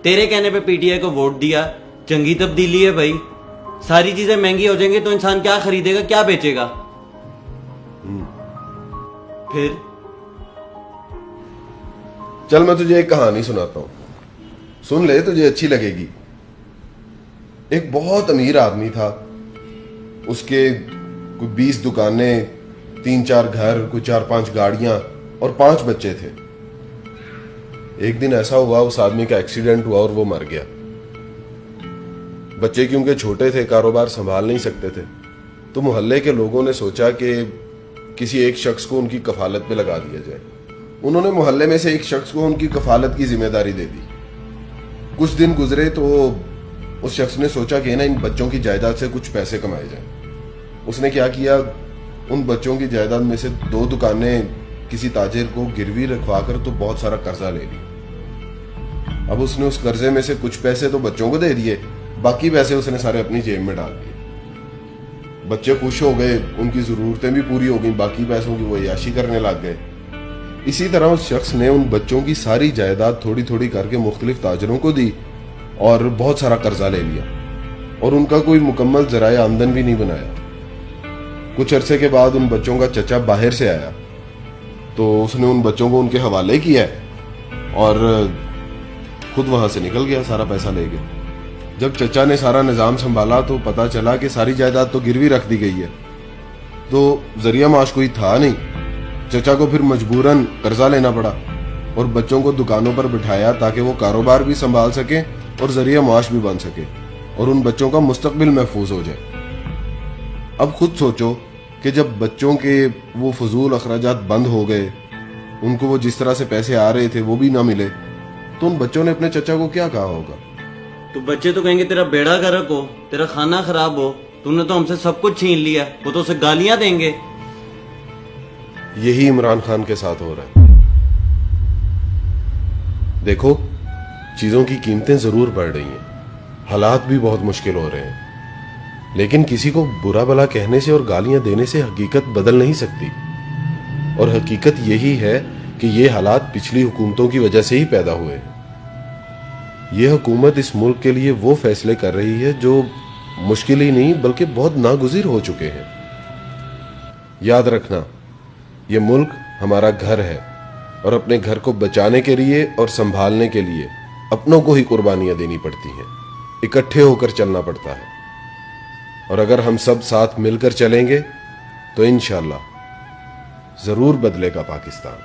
تیرے کہنے پہ پی ٹی آئی کو ووٹ دیا. چنگی تبدیلی ہے بھائی. ساری چیزیں مہنگی ہو جائیں گی تو انسان کیا خریدے گا, کیا بیچے گا؟ پھر چل میں تجھے ایک کہانی سناتا ہوں, سن لے, تجھے اچھی لگے گی. ایک بہت امیر آدمی تھا, اس کے کوئی 20 دکانیں, 3-4 گھر, کوئی 4-5 گاڑیاں اور 5 بچے تھے. ایک دن ایسا ہوا اس آدمی کا ایکسیڈنٹ ہوا اور وہ مر گیا. بچے کیونکہ چھوٹے تھے, کاروبار سنبھال نہیں سکتے تھے, تو محلے کے لوگوں نے سوچا کہ کسی ایک شخص کو ان کی کفالت پہ لگا دیا جائے. انہوں نے محلے میں سے ایک شخص کو ان کی کفالت کی ذمہ داری دے دی. کچھ دن گزرے تو اس شخص نے سوچا کہ ان بچوں کی جائیداد سے کچھ پیسے کمائے جائیں. اس نے کیا کیا, ان بچوں کی جائیداد میں سے 2 دکانیں کسی تاجر کو گروی رکھوا کر تو بہت سارا قرضہ لے لی. اب اس نے اس قرضے میں سے کچھ پیسے تو بچوں کو دے دیے, باقی پیسے اس نے سارے اپنی جیب میں ڈال دیے. بچے خوش ہو گئے, ان کی ضرورتیں بھی پوری ہو گئیں, باقی پیسوں کی وہ عیاشی کرنے لگ گئے. اسی طرح اس شخص نے ان بچوں کی ساری جائیداد تھوڑی تھوڑی کر کے مختلف تاجروں کو دی اور بہت سارا قرضہ لے لیا, اور ان کا کوئی مکمل ذرائع آمدن بھی نہیں بنایا. کچھ عرصے کے بعد ان بچوں کا چچا باہر سے آیا تو اس نے ان بچوں کو ان کے حوالے کیا اور خود وہاں سے نکل گیا سارا پیسہ لے کے. جب چچا نے سارا نظام سنبھالا تو پتا چلا کہ ساری جائیداد تو گروی رکھ دی گئی ہے, تو ذریعہ معاش کوئی تھا نہیں. چچا کو پھر مجبوراً قرضہ لینا پڑا اور بچوں کو دکانوں پر بٹھایا تاکہ وہ کاروبار بھی سنبھال سکیں اور ذریعہ معاش بھی بن سکے اور ان بچوں کا مستقبل محفوظ ہو جائے. اب خود سوچو کہ جب بچوں کے وہ فضول اخراجات بند ہو گئے, ان کو وہ جس طرح سے پیسے آ رہے تھے وہ بھی نہ ملے, تو ان بچوں نے اپنے چچا کو کیا کہا ہوگا؟ تو بچے تو کہیں گے تیرا بیڑا گرک ہو, تیرا کھانا خراب ہو, تو نے تو ہم سے سب کچھ چھین لیا. وہ تو اسے گالیاں دیں گے. یہی عمران خان کے ساتھ ہو رہا ہے. دیکھو, چیزوں کی قیمتیں ضرور بڑھ رہی ہیں, حالات بھی بہت مشکل ہو رہے ہیں, لیکن کسی کو برا بھلا کہنے سے اور گالیاں دینے سے حقیقت بدل نہیں سکتی. اور حقیقت یہی ہے کہ یہ حالات پچھلی حکومتوں کی وجہ سے ہی پیدا ہوئے ہیں. یہ حکومت اس ملک کے لیے وہ فیصلے کر رہی ہے جو مشکل ہی نہیں بلکہ بہت ناگزیر ہو چکے ہیں. یاد رکھنا, یہ ملک ہمارا گھر ہے اور اپنے گھر کو بچانے کے لیے اور سنبھالنے کے لیے اپنوں کو ہی قربانیاں دینی پڑتی ہیں, اکٹھے ہو کر چلنا پڑتا ہے. اور اگر ہم سب ساتھ مل کر چلیں گے تو انشاءاللہ ضرور بدلے گا پاکستان.